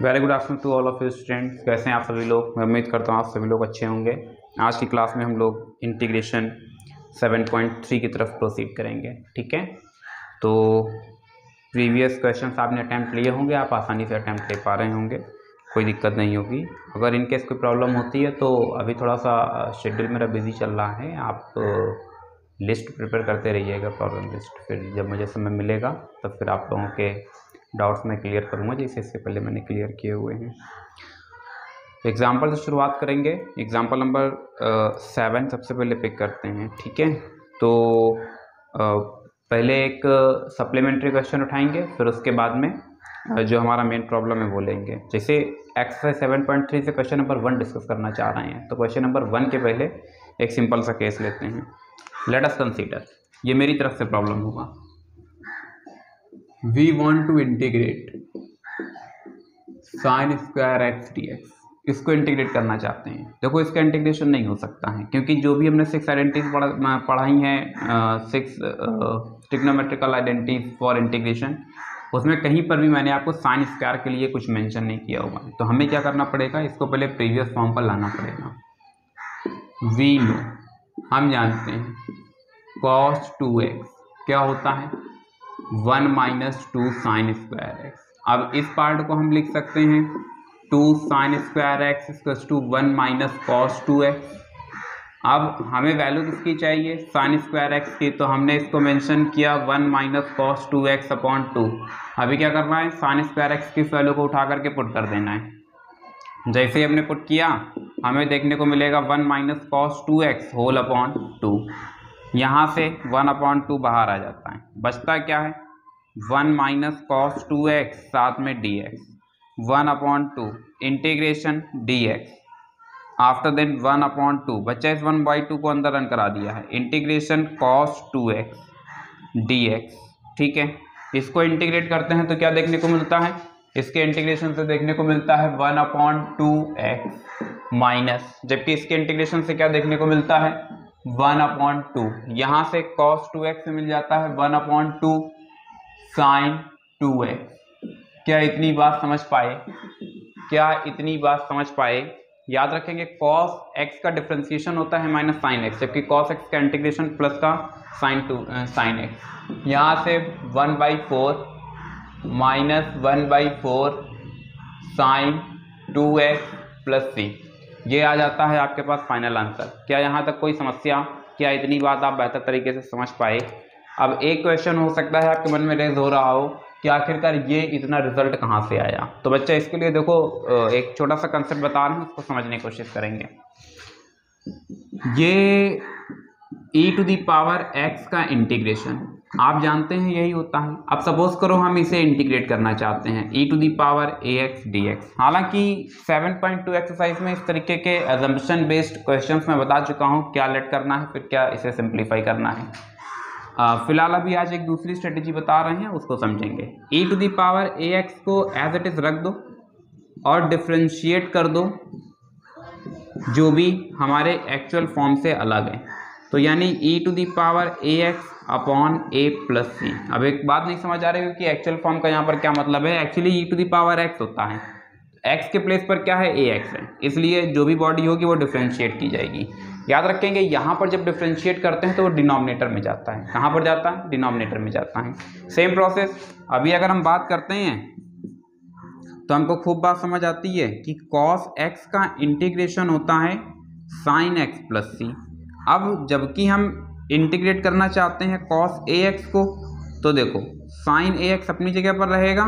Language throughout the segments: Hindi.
Very good afternoon to all of you students. कैसे हैं आप सभी लोग? मैं उम्मीद करता हूँ आप सभी लोग अच्छे होंगे। आज की क्लास में हम लोग इंटीग्रेशन 7.3 की तरफ प्रोसीड करेंगे। ठीक है, तो प्रीवियस क्वेश्चंस आपने अटैम्प्ट लिए होंगे, आप आसानी से अटैम्प्ट ले पा रहे होंगे, कोई दिक्कत नहीं होगी। अगर इनकेस कोई प्रॉब्लम होती है तो अभी थोड़ा सा शेड्यूल मेरा बिजी चल रहा है, आप लिस्ट प्रिपेयर करते रहिएगा, प्रॉब्लम लिस्ट। फिर जब मुझे समय मिलेगा तब फिर आप लोगों के डाउट्स मैं क्लियर करूँगा, जैसे इससे पहले मैंने क्लियर किए हुए हैं। एग्जाम्पल से शुरुआत करेंगे। एग्जाम्पल नंबर 7 सबसे पहले पिक करते हैं। ठीक है, तो पहले एक सप्लीमेंट्री क्वेश्चन उठाएंगे, फिर उसके बाद में जो हमारा मेन प्रॉब्लम है वो लेंगे। जैसे एक्सरसाइज 7.3 से क्वेश्चन नंबर 1 डिस्कस करना चाह रहे हैं, तो क्वेश्चन नंबर 1 के पहले एक सिंपल सा केस लेते हैं। लेट अस कंसीडर, ये मेरी तरफ से प्रॉब्लम होगा। We want to integrate sin square x d x, इसको इंटीग्रेट करना चाहते हैं। देखो, इसका इंटीग्रेशन नहीं हो सकता है, क्योंकि जो भी हमने 6 आइडेंटिटीज पढ़ाई हैं, 6 ट्रिग्नोमेट्रिकल आइडेंटिटीज फॉर इंटीग्रेशन, उसमें कहीं पर भी मैंने आपको साइन स्क्वायर के लिए कुछ मेंशन नहीं किया होगा। तो हमें क्या करना पड़ेगा, इसको पहले प्रीवियस फॉर्म पर लाना पड़ेगा। वी नो, हम जानते हैं cos 2x क्या होता है, 1 - 2 साइन स्क्वायर एक्स। अब इस पार्ट को हम लिख सकते हैं 2 sine square x equals to 1 - cos 2x। अब हमें वैल्यू किसकी चाहिए, साइन स्क्वायर एक्स की, तो हमने इसको मेंशन किया 1 - cos 2x अपॉन 2। अभी क्या करना है, साइन स्क्वायर एक्स की वैल्यू को उठा करके पुट कर देना है। जैसे ही हमने पुट किया, हमें देखने को मिलेगा 1 - cos 2x होल अपॉन 2। यहाँ से 1/2 बाहर आ जाता है, बचता क्या है 1 - cos 2x साथ में dx, 1/2 integration dx, after then 1/2 बच्चा, इस 1/2 को अंदर रन करा दिया है, इंटीग्रेशन cos 2x dx। ठीक है, इसको इंटीग्रेट करते हैं तो क्या देखने को मिलता है, इसके इंटीग्रेशन से देखने को मिलता है 1/2x माइनस, जबकि इसके इंटीग्रेशन से क्या देखने को मिलता है 1/2। यहाँ से cos 2x से मिल जाता है 1/2 साइन 2x। क्या इतनी बात समझ पाए? क्या इतनी बात समझ पाए? याद रखेंगे cos x का डिफ्रेंसिएशन होता है माइनस साइन x, जबकि cos x का इंटीग्रेशन प्लस का साइन x। यहाँ से 1/4 minus 1/4 sign 2x plus c, ये आ जाता है आपके पास फाइनल आंसर। क्या यहाँ तक कोई समस्या? क्या इतनी बात आप बेहतर तरीके से समझ पाए? अब एक क्वेश्चन हो सकता है आपके मन में रेज हो रहा हो कि आखिरकार ये इतना रिजल्ट कहाँ से आया। तो बच्चा, इसके लिए देखो एक छोटा सा कंसेप्ट बता रहे हैं, उसको समझने की कोशिश करेंगे। ये e⁻x का इंटीग्रेशन आप जानते हैं यही होता है। अब सपोज करो हम इसे इंटीग्रेट करना चाहते हैं e⁻ax dx। हालांकि 7.2 एक्सरसाइज में इस तरीके के अजम्पशन बेस्ड क्वेश्चंस मैं बता चुका हूं क्या लेट करना है, फिर क्या इसे सिंप्लीफाई करना है। फिलहाल अभी आज एक दूसरी स्ट्रेटेजी बता रहे हैं, उसको समझेंगे। e⁻ax को एज इट इज रख दो और डिफ्रेंशिएट कर दो जो भी हमारे एक्चुअल फॉर्म से अलग है, तो यानी e⁻ax upon a plus c। अब एक बात नहीं समझ आ रही है कि एक्चुअल फॉर्म का यहाँ पर क्या मतलब है। एक्चुअली e⁻x होता है, x के प्लेस पर क्या है ax है, इसलिए जो भी बॉडी होगी वो डिफ्रेंशिएट की जाएगी। याद रखेंगे, यहाँ पर जब डिफ्रेंशिएट करते हैं तो वो डिनोमिनेटर में जाता है। कहाँ पर जाता है? डिनोमिनेटर में जाता है। सेम प्रोसेस अभी अगर हम बात करते हैं तो हमको खूब बात समझ आती है कि cos x का इंटीग्रेशन होता है sin x प्लस c। अब जबकि हम इंटीग्रेट करना चाहते हैं cos ax को, तो देखो sin ax अपनी जगह पर रहेगा,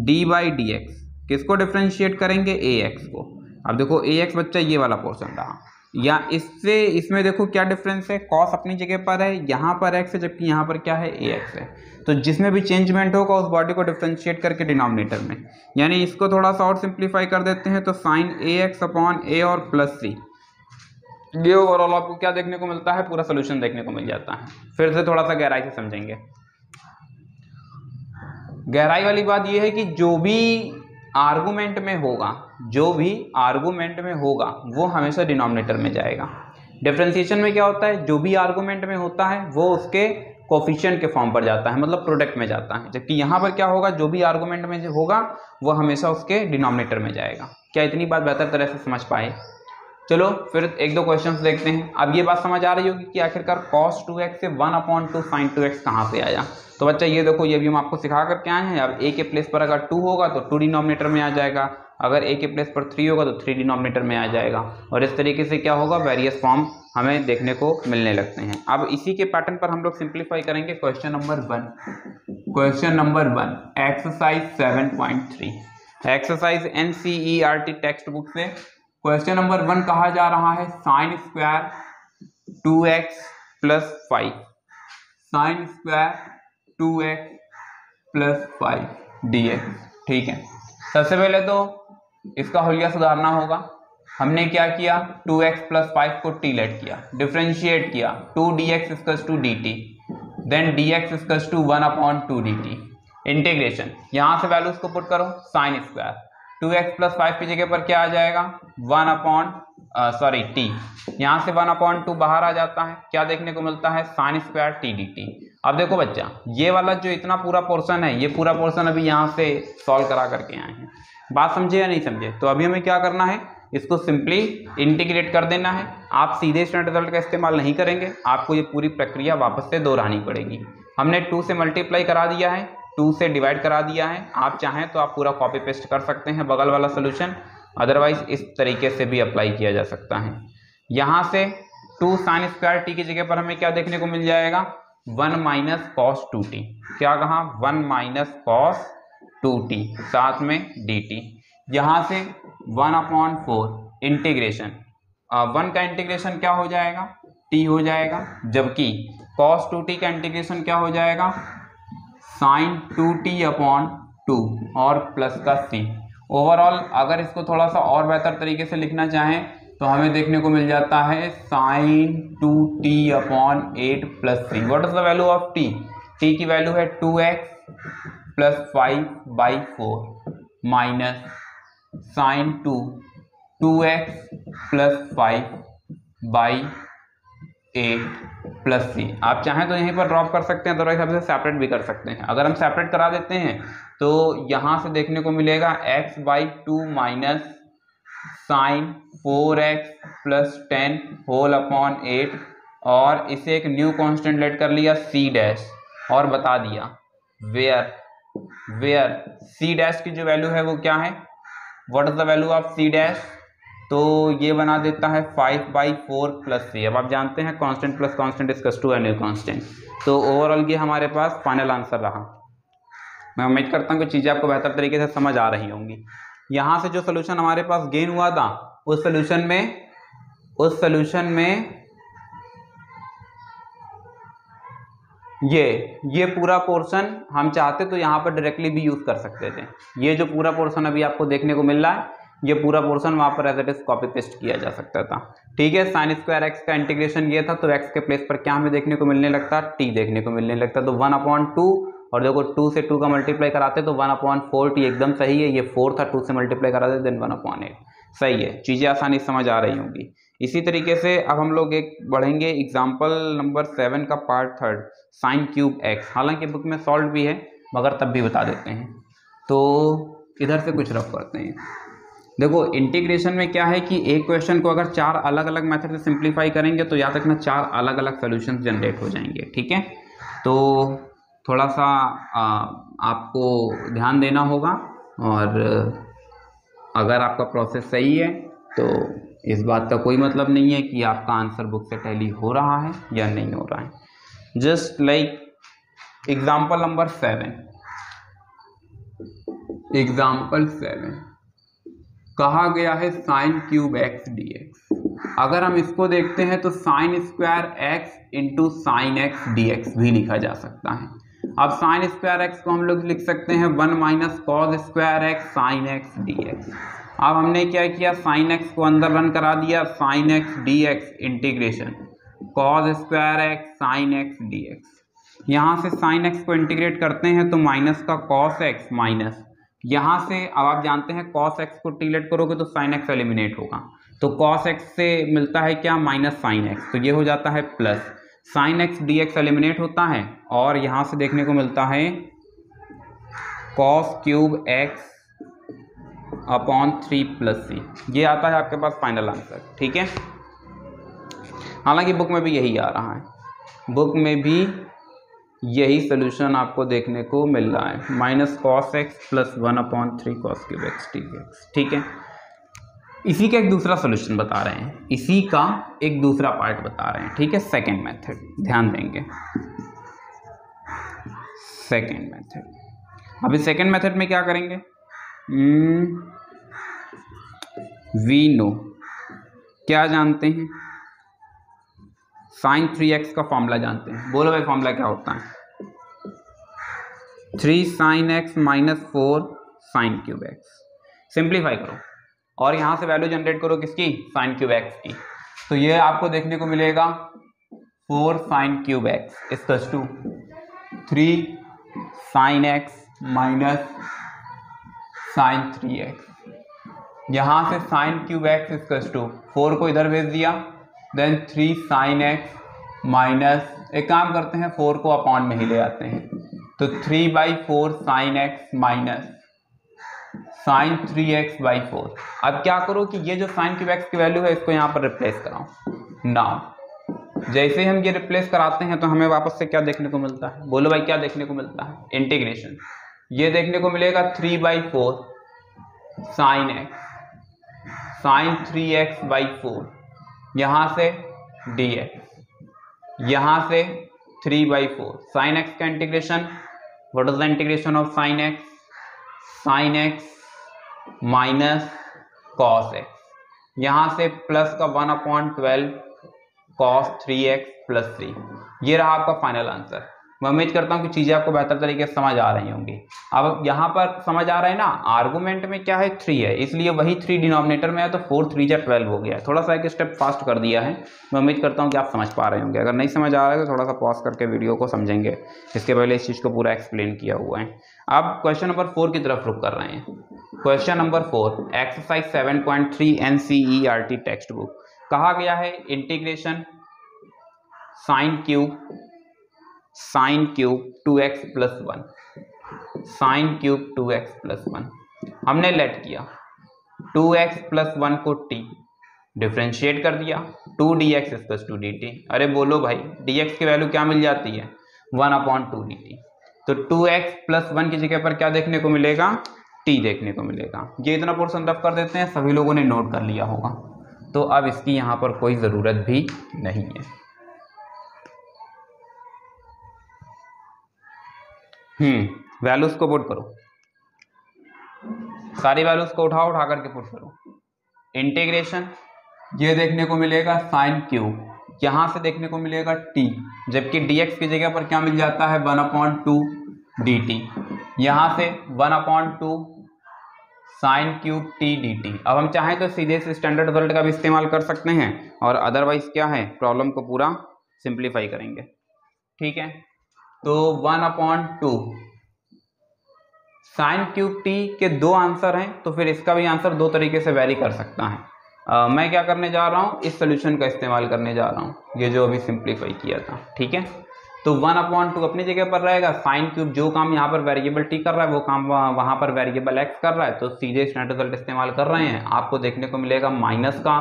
d/dx, किसको डिफ्रेंशिएट करेंगे ax को। अब देखो ax बच्चा ये वाला पोर्शन रहा, या इससे इसमें देखो क्या डिफरेंस है, cos अपनी जगह पर है, यहाँ पर x है, जबकि यहाँ पर क्या है ax है। तो जिसमें भी चेंजमेंट होगा उस बॉडी को डिफ्रेंशिएट करके डिनोमिनेटर में, यानी इसको थोड़ा सा और सिंप्लीफाई कर देते हैं तो साइन ax अपॉन a और प्लस c, ये ओवरऑल आपको क्या देखने को मिलता है, पूरा सोल्यूशन देखने को मिल जाता है। फिर से थोड़ा सा गहराई से समझेंगे। गहराई वाली बात यह है कि जो भी आर्गुमेंट में होगा वो हमेशा डिनोमिनेटर में जाएगा। डिफरेंशिएशन में क्या होता है, जो भी आर्गुमेंट में होता है वो उसके कोफिशिएंट के फॉर्म पर जाता है, मतलब प्रोडक्ट में जाता है। जबकि यहाँ पर क्या होगा, जो भी आर्गुमेंट में जो होगा वो हमेशा उसके डिनोमिनेटर में जाएगा। क्या इतनी बात बेहतर तरह से समझ पाए? चलो फिर एक दो क्वेश्चंस देखते हैं। अब ये बात समझ आ रही होगी कि आखिरकार cos 2x से 1/2 sin 2x कहाँ से आया। तो बच्चा ये देखो, ये भी हम आपको सिखा करके आए हैं। अब a के प्लेस पर अगर 2 होगा तो 2 डिनोमिनेटर में आ जाएगा, अगर a के प्लेस पर 3 होगा तो 3 डिनोमिनेटर में आ जाएगा, और इस तरीके से क्या होगा, वेरियस फॉर्म हमें देखने को मिलने लगते हैं। अब इसी के पैटर्न पर हम लोग सिंप्लीफाई करेंगे question number 1। Question number 1 exercise 7.3 exercise NCERT text book से क्वेश्चन नंबर 1 कहा जा रहा है sine square 2x plus 5, sine square 2x plus 5 dx। ठीक है, सबसे पहले तो इसका हुलिया सुधारना होगा। हमने क्या किया, 2x प्लस 5 को t लेट किया, डिफ्रेंशिएट किया, 2dx equals to dt, then dx equals to 1/2 dt। Integration, यहाँ से वैल्यूज को पुट करो, साइन स्क्वायर 2x प्लस 5 की जगह पर क्या आ जाएगा, t, यहाँ से 1/2 बाहर आ जाता है, क्या देखने को मिलता है, साइन स्क्वायर t dt। अब देखो बच्चा, ये वाला जो इतना पूरा पोर्शन है, ये पूरा पोर्शन अभी यहाँ से सॉल्व करा करके आए हैं। बात समझे या नहीं समझे? तो अभी हमें क्या करना है, इसको सिंपली इंटीग्रेट कर देना है। आप सीधे स्टैंडर्ड रिजल्ट का इस्तेमाल नहीं करेंगे, आपको ये पूरी प्रक्रिया वापस से दोहरानी पड़ेगी। हमने 2 से मल्टीप्लाई करा दिया है, 2 से डिवाइड करा दिया है। आप चाहें तो आप पूरा कॉपी पेस्ट कर सकते हैं बगल वाला सोल्यूशन, अदरवाइज इस तरीके से भी अप्लाई किया जा सकता है। यहाँ से 2 साइन स्क्वायर टी की जगह पर हमें क्या देखने को मिल जाएगा, 1 माइनस कॉस 2t। क्या कहा, 1 माइनस कॉस 2t, साथ में dt। यहाँ से 1/4 इंटीग्रेशन, 1 का इंटीग्रेशन क्या हो जाएगा, t हो जाएगा, जबकि cos 2t का इंटीग्रेशन क्या हो जाएगा, sin 2t/2 और प्लस का c। ओवरऑल अगर इसको थोड़ा सा और बेहतर तरीके से लिखना चाहें तो हमें देखने को मिल जाता है sin 2t/8 plus c। What is the value of t? t की वैल्यू है 2x plus 5/4 minus sine 2x plus 5/8 plus c। आप चाहें तो यहीं पर ड्रॉप कर सकते हैं, अदरवाइज हम सेपरेट भी कर सकते हैं। अगर हम सेपरेट करा देते हैं तो यहाँ से देखने को मिलेगा x/2 minus sine 4x plus 10 whole upon 8, और इसे एक न्यू कांस्टेंट लेट कर लिया c डैश, और बता दिया वेयर c डैश की जो वैल्यू है वो क्या है, what is the value of c dash, तो ये बना देता है 5/4 प्लस c। अब आप जानते हैं constant plus constant equals to new constant. तो ओवरऑल ये हमारे पास फाइनल आंसर रहा। मैं उम्मीद करता हूँ कि चीज़ें आपको बेहतर तरीके से समझ आ रही होंगी। यहाँ से जो सोल्यूशन हमारे पास गेन हुआ था, उस सोल्यूशन में ये पूरा पोर्शन हम चाहते तो यहाँ पर डायरेक्टली भी यूज कर सकते थे। ये जो पूरा पोर्शन अभी आपको देखने को मिल रहा है, ये पूरा पोर्शन वहाँ पर as it is copy paste किया जा सकता था। ठीक है, साइन स्क्वायर एक्स का इंटीग्रेशन ये था, तो एक्स के प्लेस पर क्या हमें देखने को मिलने लगता, टी देखने को मिलने लगता। तो 1/2, और देखो 2 से 2 का मल्टीप्लाई कराते तो 1/4 टी एकदम सही है, ये 4 था, 2 से मल्टीप्लाई कराते देन 1/8। सही है, चीज़ें आसानी समझ आ रही होंगी। इसी तरीके से अब हम लोग एक बढ़ेंगे एग्जाम्पल नंबर 7 का पार्ट 3 साइन क्यूब एक्स। हालांकि बुक में सॉल्व भी है मगर तब भी बता देते हैं। तो इधर से कुछ रफ करते हैं। देखो इंटीग्रेशन में क्या है कि एक क्वेश्चन को अगर 4 अलग अलग मेथड से सिंप्लीफाई करेंगे तो याद रखना 4 अलग अलग सोल्यूशन जनरेट हो जाएंगे। ठीक है, तो थोड़ा सा आपको ध्यान देना होगा, और अगर आपका प्रोसेस सही है तो इस बात का कोई मतलब नहीं है कि आपका आंसर बुक से टैली हो रहा है या नहीं हो रहा है। Just like example number 7, example 7 कहा गया है sign cube x d x. अगर हम इसको देखते हैं तो sign square x into sine x d x भी लिखा जा सकता है। अब साइन स्क्वायर एक्स को हम लोग लिख सकते हैं 1 minus cos square x sign x d x. अब हमने क्या किया, साइन एक्स को अंदर रन करा दिया, sign x d x integration cos square x sign x d x. यहाँ से साइन एक्स को इंटीग्रेट करते हैं तो माइनस का कॉस एक्स माइनस, यहाँ से अब आप जानते हैं कॉस एक्स को टी लेट करोगे तो साइन एक्स एलिमिनेट होगा, तो कॉस एक्स से मिलता है क्या, माइनस साइन एक्स, तो ये हो जाता है plus. Sine x d x eliminate होता है और यहाँ से देखने को मिलता है cos cube x upon 3 plus C. ये आता है आपके पास फाइनल आंसर, ठीक है। हालांकि बुक में भी यही आ रहा है, बुक में भी यही सोल्यूशन आपको देखने को मिल रहा है, minus cos x plus 1 upon 3 cos cube x d x, ठीक है। इसी का एक दूसरा सोल्यूशन बता रहे हैं, इसी का एक दूसरा पार्ट बता रहे हैं, ठीक है। सेकेंड मेथड ध्यान देंगे, सेकेंड मेथड। अभी सेकेंड मेथड में क्या करेंगे, वी नो, क्या जानते हैं, साइन 3x का फॉर्मूला जानते हैं। बोलो भाई फॉर्मूला क्या होता है, 3 sine x minus 4 sine cube x. Simplify करो और यहाँ से वैल्यू जनरेट करो किसकी, साइन क्यूब एक्स की। तो ये आपको देखने को मिलेगा 4 sine cube x equals to 3 sine x minus sine 3x। यहाँ से sine cube x equals to 4 को इधर भेज दिया, देन 3 साइन एक्स माइनस, एक काम करते हैं 4 को अपॉन में ही ले आते हैं, तो 3/4 sine x minus sine 3x by 4। अब क्या करो कि ये जो साइन क्यूब एक्स की वैल्यू है इसको यहाँ पर रिप्लेस कराओ। नाउ जैसे हम ये रिप्लेस कराते हैं तो हमें वापस से क्या देखने को मिलता है, बोलो भाई क्या देखने को मिलता है, इंटीग्रेशन। ये देखने को मिलेगा 3/4 sine x sign 3x by 4, यहाँ से dx, यहाँ से 3/4 साइन एक्स का integration, what is the integration of sine x, sign x minus cos x, यहाँ से प्लस का 1/12 कॉस 3x प्लस 3। ये रहा आपका फाइनल आंसर। मैं उम्मीद करता हूँ कि चीज़ें आपको बेहतर तरीके से समझ आ रही होंगी। अब यहाँ पर समझ आ रहा है ना, आर्गुमेंट में क्या है 3 है, इसलिए वही 3 डिनोमिनेटर में है, तो 4 3 जा 12 हो गया है। थोड़ा सा एक स्टेप फास्ट कर दिया है। मैं उम्मीद करता हूँ कि आप समझ पा रहे होंगे। अगर नहीं समझ आ रहा है तो थोड़ा सा पॉज करके वीडियो को समझेंगे, इसके पहले इस चीज़ को पूरा एक्सप्लेन किया हुआ है। अब क्वेश्चन नंबर 4 की तरफ रुक कर रहे हैं। Question number 4 exercise 7.3 NCERT text book. कहा गया है integration sine cube 2x plus 1, sine cube 2x plus 1। हमने लेट किया 2x प्लस 1 को t डिफ्रेंशिएट कर दिया, 2dx इक्वल्स टू dt। अरे बोलो भाई dx की वैल्यू क्या मिल जाती है, 1/2 dt। तो 2x प्लस 1 की जगह पर क्या देखने को मिलेगा, t देखने को मिलेगा। ये इतना पोर्शन रफ कर देते हैं, सभी लोगों ने नोट कर लिया होगा, तो अब इसकी यहाँ पर कोई ज़रूरत भी नहीं है। वैल्यूज को पुट करो, सारी वैल्यूज को उठा करके पुट करो। इंटीग्रेशन ये देखने को मिलेगा साइन क्यूब, यहाँ से देखने को मिलेगा t, जबकि dx की जगह पर क्या मिल जाता है 1/2 dt, यहाँ से 1/2 साइन क्यूब t dt। अब हम चाहें तो सीधे से स्टैंडर्ड रिजल्ट का भी इस्तेमाल कर सकते हैं, और अदरवाइज क्या है, प्रॉब्लम को पूरा सिंप्लीफाई करेंगे, ठीक है। तो 1/2 साइन क्यूब t के 2 आंसर हैं, तो फिर इसका भी आंसर 2 तरीके से वेरी कर सकता है। मैं क्या करने जा रहा हूँ, इस सोल्यूशन का इस्तेमाल करने जा रहा हूँ, ये जो अभी सिंप्लीफाई किया था, ठीक है। तो 1/2 अपनी जगह पर रहेगा, साइन क्यूब जो काम यहाँ पर वेरिएबल t कर रहा है वो काम वहाँ पर वेरिएबल x कर रहा है, तो सीधे स्टैंडर्ड रिजल्ट इस्तेमाल कर रहे हैं। आपको देखने को मिलेगा माइनस का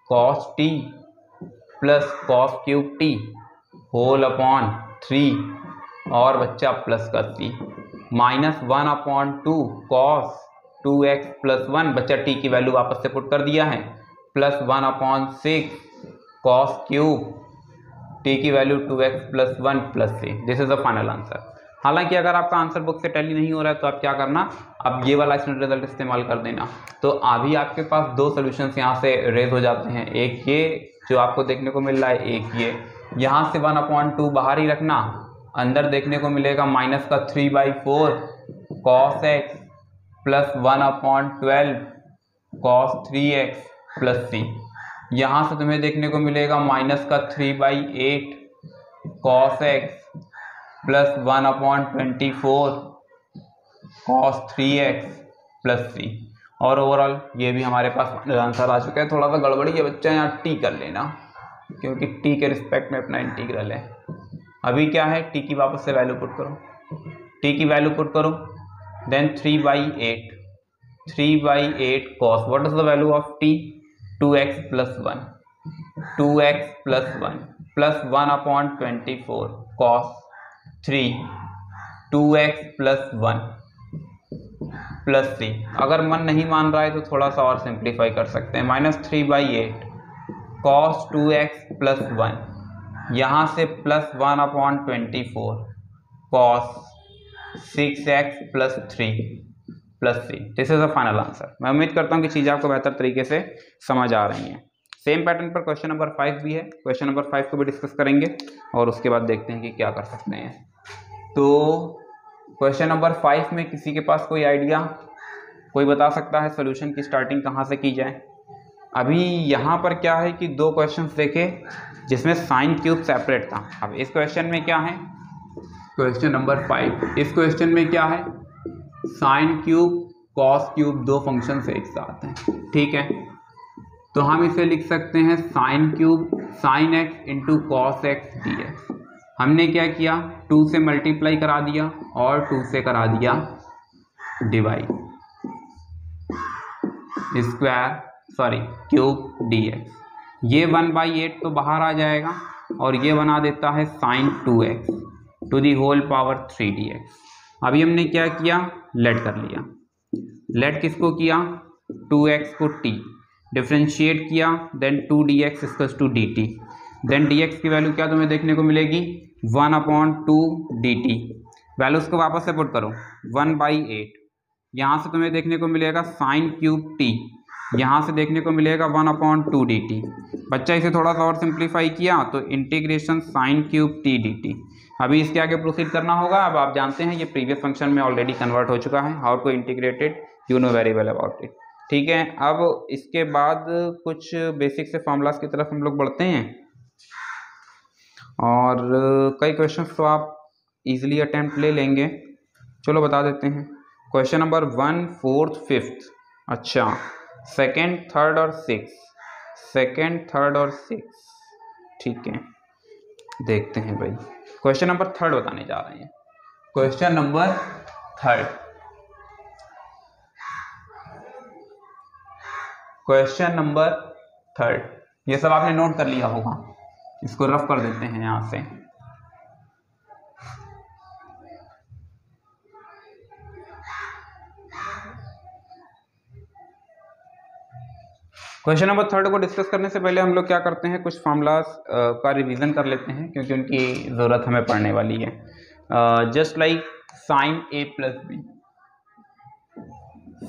cos t प्लस cos क्यूब t होल अपॉन 3 और बच्चा प्लस का c, minus 1/2 cos 2x plus 1, बच्चा t की वैल्यू वापस से पुट कर दिया है, प्लस 1/6 cos क्यूब t की value 2x plus 1 plus c। This is the final answer. हालांकि अगर आपका आंसर बुक से टैली नहीं हो रहा है तो आप क्या करना, अब ये वाला स्टैंडर्ड रिजल्ट इस्तेमाल कर देना। तो अभी आपके पास 2 सॉल्यूशंस यहाँ से रेज हो जाते हैं, एक ये जो आपको देखने को मिल रहा है, एक ये। यहाँ से 1/2 बाहर ही रखना, अंदर देखने को मिलेगा माइनस का 3/4 cos x plus 1/12 cos 3x plus c। यहाँ से तुम्हें देखने को मिलेगा माइनस का 3/8 cos x plus 1/24 cos 3x plus c। और ओवरऑल ये भी हमारे पास आंसर आ चुका है। थोड़ा सा गड़बड़ी है बच्चा, यहाँ टी कर लेना, क्योंकि टी के रिस्पेक्ट में अपना इंटीग्रल है। अभी क्या है, टी की वापस से वैल्यू पुट करो, टी की वैल्यू पुट करो, then 3/8 cos, what is the value of T, 2x + 1 2x + 1 plus 1/24 cos 3 2x + 1 + 3। अगर मन नहीं मान रहा है तो थोड़ा सा और सिंप्लीफाई कर सकते हैं, -3/8 cos 2x + 1, यहाँ से plus 1/24 cos 6x + 3 + 3। This is the final answer. मैं उम्मीद करता हूँ कि चीज़ें आपको बेहतर तरीके से समझ आ रही हैं। सेम पैटर्न पर क्वेश्चन नंबर 5 भी है, क्वेश्चन नंबर 5 को भी डिस्कस करेंगे और उसके बाद देखते हैं कि क्या कर सकते हैं। तो क्वेश्चन नंबर 5 में किसी के पास कोई आइडिया, कोई बता सकता है सोल्यूशन की स्टार्टिंग कहाँ से की जाए? अभी यहाँ पर क्या है कि दो क्वेश्चंस देखे जिसमें साइन क्यूब सेपरेट था। अब इस क्वेश्चन में क्या है, क्वेश्चन नंबर 5, इस क्वेश्चन में क्या है, साइन क्यूब कॉस क्यूब, दो फंक्शन एक साथ हैं, ठीक है। तो हम इसे लिख सकते हैं sine cube sine x into cos x dx। हमने क्या किया, 2 से मल्टीप्लाई करा दिया और 2 से करा दिया डिवाइड, क्यूब dx। ये 1/8 तो बाहर आ जाएगा और ये बना देता है sine 2x to the whole power 3 dx। अभी हमने क्या किया, लेट कर लिया, लेट किसको किया, 2x को t, डिफ्रेंशिएट किया, then 2dx = dt, then dx की वैल्यू क्या तुम्हें देखने को मिलेगी, 1/2 dt। वैल्यूज को वापस से पुट करो, 1/8, यहाँ से तुम्हें देखने को मिलेगा साइन क्यूब t, यहाँ से देखने को मिलेगा 1/2 dt। बच्चा इसे थोड़ा सा और सिंप्लीफाई किया तो integration sine cube t dt। अभी इसके आगे प्रोसीड करना होगा। अब आप जानते हैं ये प्रीवियस फंक्शन में ऑलरेडी कन्वर्ट हो चुका है, how to integrated you know very well about it, ठीक है। अब इसके बाद कुछ बेसिक से फॉर्मूलाज की तरफ हम लोग बढ़ते हैं और कई क्वेश्चंस तो आप इजीली अटेम्प्ट ले लेंगे, चलो बता देते हैं। क्वेश्चन नंबर 1, 4, 5, अच्छा सेकेंड, थर्ड और सिक्स, ठीक है। देखते हैं भाई, क्वेश्चन नंबर 3 बताने जा रहे हैं। क्वेश्चन नंबर 3, क्वेश्चन नंबर 3, ये सब आपने नोट कर लिया होगा, इसको रफ कर देते हैं यहां से। क्वेश्चन नंबर 3 को डिस्कस करने से पहले हम लोग क्या करते हैं, कुछ फॉर्मूलाज का रिवीजन कर लेते हैं क्योंकि उनकी ज़रूरत हमें पड़ने वाली है। Just like sine a + b,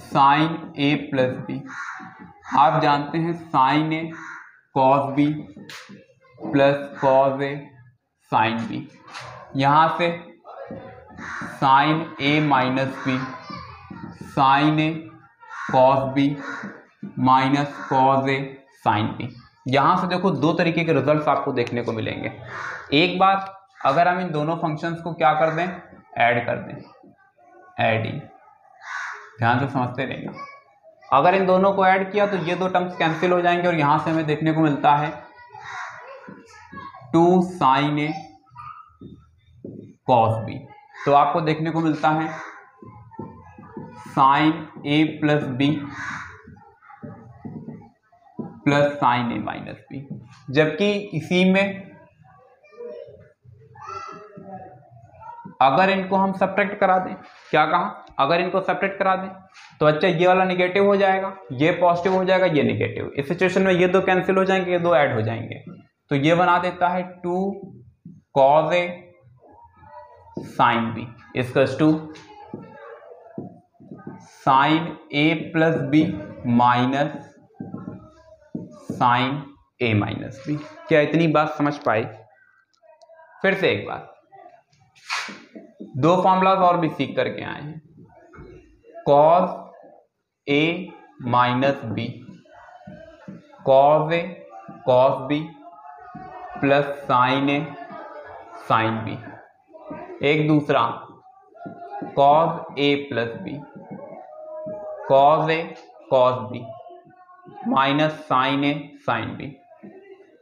sine a + b, आप जानते हैं sine a cos b plus cos a sine b, यहाँ से sine a - b sine a cos b minus cos a sine b. यहाँ से देखो दो तरीके के रिजल्ट्स आपको देखने को मिलेंगे। एक बात, अगर हम इन दोनों फंक्शंस को क्या कर दें, ऐड कर दें, एडिंग, ध्यान से समझते रहिएगा। अगर इन दोनों को ऐड किया तो ये दो टर्म्स कैंसिल हो जाएंगे और यहाँ से हमें देखने को मिलता है 2 sin a cos b, तो आपको देखने को मिलता है sine a + b plus sine a - b। जबकि इसी में अगर इनको हम सब्ट्रैक्ट करा दें, क्या कहा, अगर इनको सब्ट्रैक्ट करा दें तो अच्छा ये वाला निगेटिव हो जाएगा, ये पॉजिटिव हो जाएगा, ये निगेटिव। इस सिचुएशन में ये दो कैंसिल हो जाएंगे, ये दो ऐड हो जाएंगे, तो ये बना देता है 2 cos a sin b = sine a + b minus sine a - b। क्या इतनी बात समझ पाए? फिर से एक बार, दो फॉर्मूलाज और भी सीख करके आए हैं, cos a - b, cos a cos b plus sine a sine b। एक दूसरा cos a + b, cos a cos b minus sine a sine b।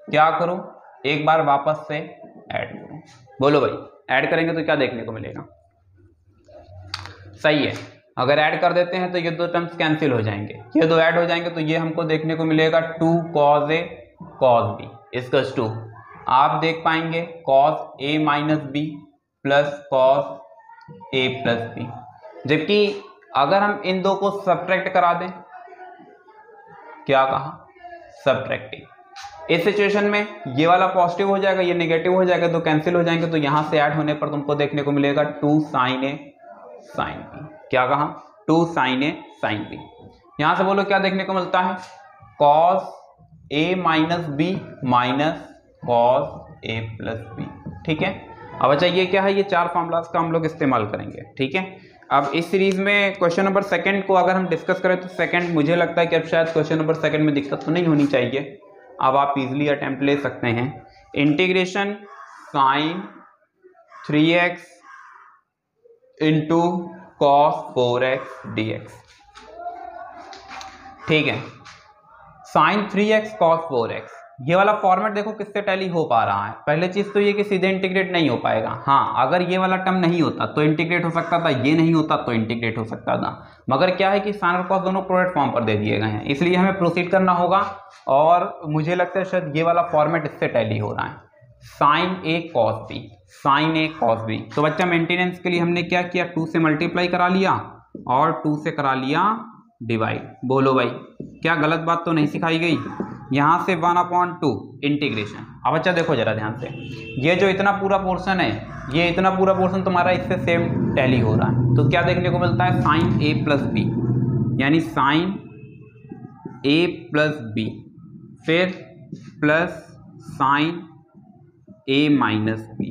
क्या करो, एक बार वापस से ऐड करो। बोलो भाई, ऐड करेंगे तो क्या देखने को मिलेगा? सही है, अगर ऐड कर देते हैं तो ये दो टर्म्स कैंसिल हो जाएंगे, ये दो ऐड हो जाएंगे तो ये हमको देखने को मिलेगा 2 cos a cos b equals to, आप देख पाएंगे cos a minus B plus cos a plus B. जबकि अगर हम इन दो को सब्ट्रैक्ट करा दें, क्या कहा? सब्ट्रैक्टिंग। इस सिचुएशन में ये वाला पॉजिटिव हो जाएगा, ये नेगेटिव हो जाएगा, तो कैंसिल हो जाएंगे, तो यहां से ऐड होने पर तुमको देखने को मिलेगा 2 sin a sin b। क्या कहा? 2 sin a sin b। यहां से बोलो क्या देखने को मिलता है? cos a minus B minus cos a plus B. ठीक है, अब अच्छा ये क्या है? ये चार फॉर्मूलाज का हम लोग इस्तेमाल करेंगे। ठीक है, अब इस सीरीज में क्वेश्चन नंबर सेकंड को अगर हम डिस्कस करें तो सेकंड मुझे लगता है कि अब शायद क्वेश्चन नंबर सेकंड में दिक्कत तो नहीं होनी चाहिए। अब आप इजीली अटेम्प्ट ले सकते हैं। Integration sine 3x into cos 4x dx। ठीक है, साइन 3x cos 4x, ये वाला फॉर्मेट देखो किससे टैली हो पा रहा है। पहले चीज तो ये कि सीधे इंटीग्रेट नहीं हो पाएगा। हाँ, अगर ये वाला टर्म नहीं होता तो इंटीग्रेट हो सकता था, ये नहीं होता तो इंटीग्रेट हो सकता था, मगर क्या है कि साइन और कॉस दोनों प्रोडक्ट फॉर्म पर दे दिए गए हैं, इसलिए हमें प्रोसीड करना होगा। और मुझे लगता है शायद ये वाला फॉर्मेट इससे टैली हो रहा है, साइन ए कॉस बी, साइन ए कॉस बी। तो बच्चा मेंटेनेंस के लिए हमने क्या किया? 2 से मल्टीप्लाई करा लिया और 2 से करा लिया डिवाइड। बोलो भाई, क्या गलत बात तो नहीं सिखाई गई? यहां से 1/2 इंटीग्रेशन। अब अच्छा देखो जरा ध्यान से, ये जो इतना पूरा पोर्शन है, ये इतना पूरा पोर्शन तुम्हारा इससे सेम टैली हो रहा है, तो क्या देखने को मिलता है? साइन ए प्लस बी, यानी साइन ए प्लस बी, फिर प्लस साइन ए माइनस बी।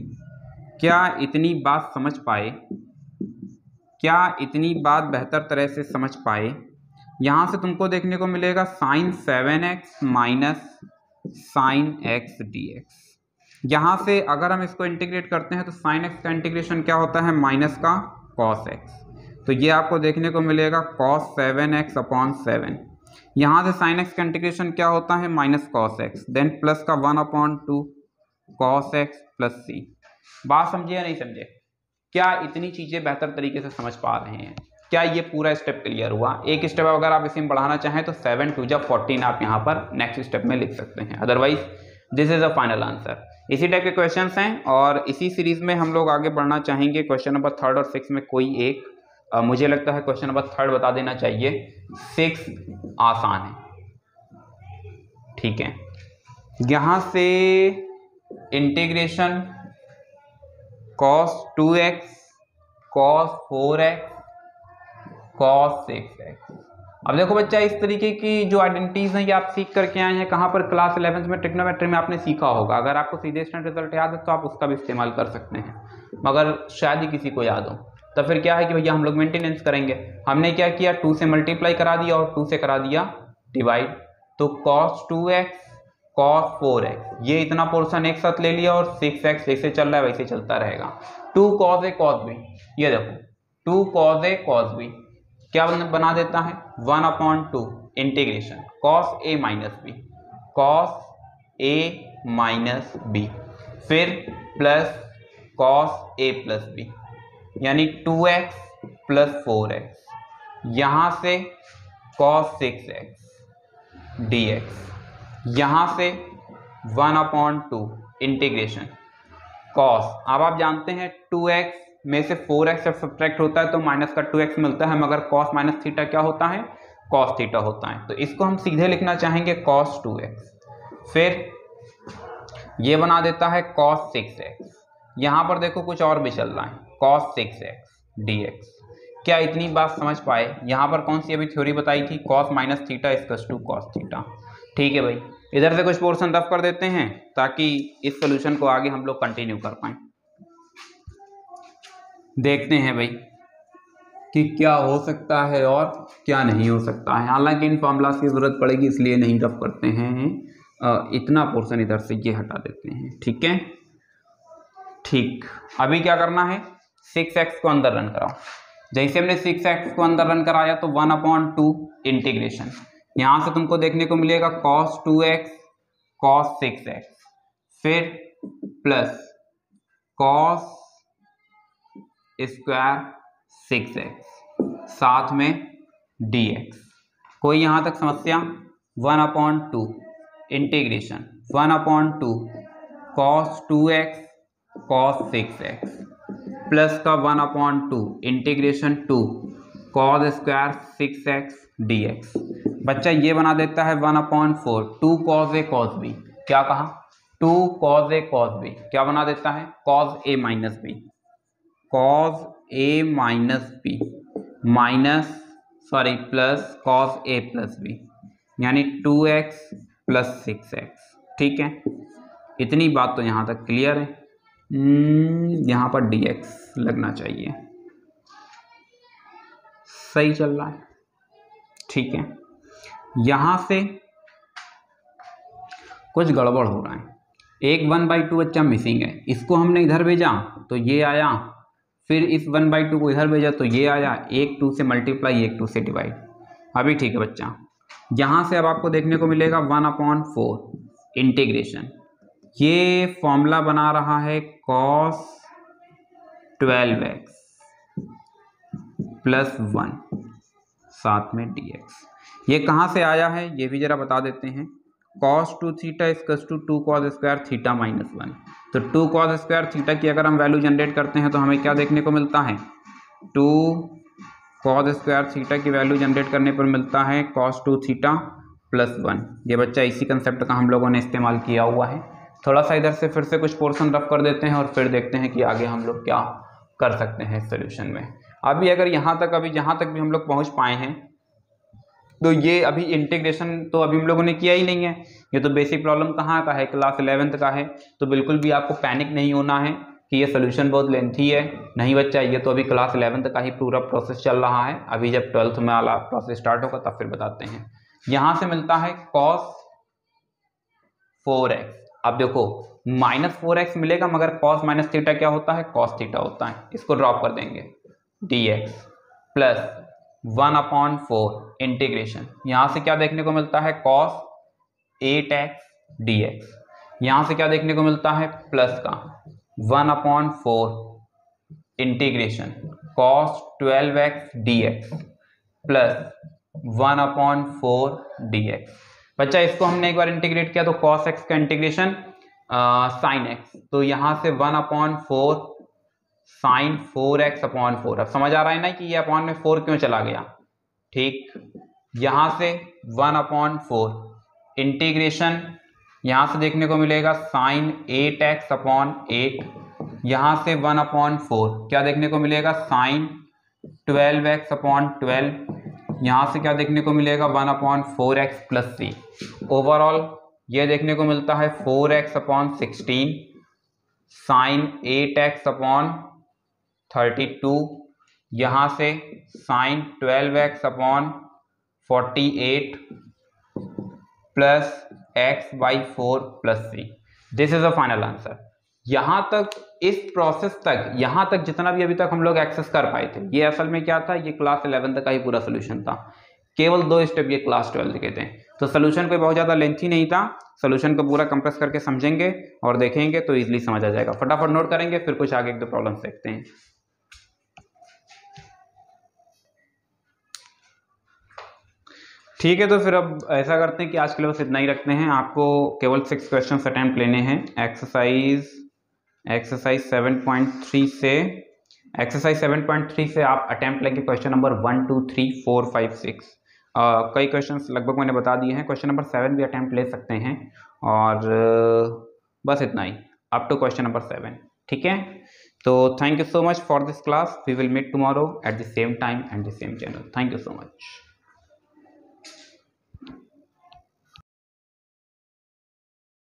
क्या इतनी बात समझ पाए? क्या इतनी बात बेहतर तरह से समझ पाए? यहां से तुमको देखने को मिलेगा sine 7x minus sine x dx। यहां से अगर हम इसको इंटीग्रेट करते हैं तो साइन x का इंटीग्रेशन क्या होता है? माइनस का cos x, तो ये आपको देखने को मिलेगा cos 7x अपॉन 7। यहां से साइन x का इंटीग्रेशन क्या होता है? Minus cos x, then plus का 1/2 cos x प्लस c। बात समझे या नहीं समझे? क्या इतनी चीजें बेहतर तरीके से समझ पा रहे हैं? क्या ये पूरा स्टेप क्लियर हुआ? एक स्टेप अगर आप इसे बढ़ाना चाहें तो 7 2 जा 14 आप यहाँ पर नेक्स्ट स्टेप में लिख सकते हैं, otherwise this is a final answer. इसी टाइप के क्वेश्चंस हैं और इसी सीरीज में हम लोग आगे बढ़ना चाहेंगे। क्वेश्चन नंबर 3 और 6 में कोई एक मुझे लगता है क्वेश्चन नंबर 3 बता देना चाहिए, 6 आसान है। ठीक है, यहां से integration cos 2x cos 4x cos 6x। अब देखो बच्चा, इस तरीके की जो आइडेंटिटीज हैं ये आप सीख करके आए हैं कहाँ पर? क्लास 11th में ट्रिग्नोमेट्री में आपने सीखा होगा। अगर आपको सीधे स्टैंडर्ड रिजल्ट याद है तो आप उसका भी इस्तेमाल कर सकते हैं, मगर शायद ही किसी को याद हो, तो फिर क्या है कि भैया हम लोग मेंटेनेंस करेंगे। हमने क्या किया? 2 से मल्टीप्लाई करा दिया और 2 से करा दिया डिवाइड, तो cos 2x cos 4x, ये इतना पोर्शन एक साथ ले लिया और 6x जैसे चल रहा है वैसे चलता रहेगा। 2 cos a cos b, ये देखो 2 cos a cos b क्या बना देता है? 1/2 integration cos a minus B, cos a minus B, फिर plus cos a plus B, यानी 2x प्लस 4x, यहां से cos 6x dx, यहां से 1/2 इंटीग्रेशन cos। अब आप जानते हैं 2x में से 4x जब सब्ट्रैक्ट होता है तो माइनस का 2x मिलता है, मगर cos माइनस थीटा क्या होता है? cos थीटा होता है, तो इसको हम सीधे लिखना चाहेंगे cos 2x, फिर ये बना देता है cos 6x। यहां पर देखो कुछ और भी चल रहा है, cos 6x dx। क्या इतनी बात समझ पाए? यहां पर कौन सी अभी थ्योरी बताई थी? cos minus theta equals to cos theta. ठीक है भाई, इधर से कुछ पोर्शन रफ कर देते हैं ताकि इस सॉल्यूशन को आगे हम लोग कंटिन्यू कर पाएं। देखते हैं भाई कि क्या हो सकता है और क्या नहीं हो सकता है। हालांकि इन फॉर्मूलाज की जरूरत पड़ेगी इसलिए नहीं रफ करते हैं, इतना पोर्शन इधर से ये हटा देते हैं। ठीक है, ठीक, अभी क्या करना है? 6x को अंदर रन कराओ। जैसे हमने 6x को अंदर रन कराया तो 1/2 इंटीग्रेशन, यहां से तुमको देखने को मिलेगा cos 2x cos 6x, फिर प्लस कॉस स्क्वायर 6x साथ में dx। कोई यहाँ तक समस्या? 1/2 integration 1/2 cos 2x cos 6x plus का 1/2 integration 2 cos square 6x dx। बच्चा ये बना देता है 1/4 2 cos a cos b। क्या कहा? 2 cos a cos b क्या बना देता है? cos a minus b, cos a minus b plus cos a plus b, यानी 2x प्लस 6x। ठीक है, इतनी बात तो यहाँ तक क्लियर है। यहाँ पर dx लगना चाहिए, सही चल रहा है। ठीक है, यहाँ से कुछ गड़बड़ हो रहा है। एक 1/2 बच्चा मिसिंग है, इसको हमने इधर भेजा तो ये आया, फिर इस 1/2 को इधर भेजा तो ये आया, एक 2 से मल्टीप्लाई एक 2 से डिवाइड। अभी ठीक है बच्चा, यहाँ से अब आपको देखने को मिलेगा 1/4 इंटीग्रेशन, ये फॉर्मूला बना रहा है cos 12x प्लस 1 साथ में dx। ये कहाँ से आया है ये भी जरा बता देते हैं। cos 2 theta equals to 2 cos square theta minus 1। तो 2 cos स्क्वायर थीटा की अगर हम वैल्यू जनरेट करते हैं तो हमें क्या देखने को मिलता है? 2 cos स्क्वायर थीटा की वैल्यू जनरेट करने पर मिलता है cos 2 थीटा प्लस 1। ये बच्चा इसी कंसेप्ट का हम लोगों ने इस्तेमाल किया हुआ है। थोड़ा सा इधर से फिर से कुछ पोर्शन रफ कर देते हैं और फिर देखते हैं कि आगे हम लोग क्या कर सकते हैं इस सोल्यूशन में। अभी अगर यहाँ तक भी हम लोग पहुँच पाए हैं तो ये अभी इंटीग्रेशन तो अभी हम लोगों ने किया ही नहीं है। ये तो बेसिक प्रॉब्लम कहाँ का है? क्लास 11th का है। तो बिल्कुल भी आपको पैनिक नहीं होना है कि ये सोल्यूशन बहुत लेंथी है। नहीं बच्चा, ये तो अभी क्लास 11th का ही पूरा प्रोसेस चल रहा है। अभी जब 12th में वाला प्रोसेस स्टार्ट होगा तब फिर बताते हैं। यहाँ से मिलता है cos 4x। अब देखो -4x मिलेगा, मगर cos माइनस थीटा क्या होता है? cos थीटा होता है। इसको ड्रॉप कर देंगे, dx प्लस 1/4 इंटीग्रेशन, यहाँ से क्या देखने को मिलता है? cos 8x dx। यहाँ से क्या देखने को मिलता है? प्लस का 1/4 integration cos 12x dx plus 1/4 dx। बच्चा इसको हमने एक बार इंटीग्रेट किया तो cos x का इंटीग्रेशन sin x, तो यहाँ से 1/4 sin 4x/4। अब समझ आ रहा है ना कि ये अपॉन में 4 क्यों चला गया? ठीक, यहाँ से 1/4 इंटीग्रेशन, यहाँ से देखने को मिलेगा sin 8x/8। यहाँ से 1/4 क्या देखने को मिलेगा? sin 12x/12। यहाँ से क्या देखने को मिलेगा? 1/4x plus c। ओवरऑल ये देखने को मिलता है 4x/16 sin 8x/32। यहाँ से sin 12x/48 plus x/4 plus c। This is a final answer. यहाँ तक इस प्रोसेस तक, यहाँ तक जितना भी अभी तक हम लोग एक्सेस कर पाए थे, ये असल में क्या था? ये क्लास 11th का ही पूरा सोल्यूशन था। केवल 2 स्टेप ये क्लास 12 के थे। तो सोल्यूशन कोई बहुत ज़्यादा लेंथी नहीं था। सोल्यूशन को पूरा कंप्रेस करके समझेंगे और देखेंगे तो इजीली समझ आ जाएगा। फटाफट नोट करेंगे, फिर कुछ आगे 1-2 प्रॉब्लम देखते हैं। ठीक है, तो फिर अब ऐसा करते हैं कि आज के लिए बस इतना ही रखते हैं। आपको केवल 6 क्वेश्चन अटेम्प्ट लेने हैं एक्सरसाइज 7.3 से आप अटेम्प्ट लेंगे क्वेश्चन नंबर 1, 2, 3, 4, 5, 6। कई क्वेश्चंस लगभग मैंने बता दिए हैं। क्वेश्चन नंबर 7 भी अटेम्प्ट ले सकते हैं और बस इतना ही, अप टू क्वेश्चन नंबर 7। ठीक है, तो thank you so much for this class. We will meet tomorrow at the same time and the same channel. Thank you so much.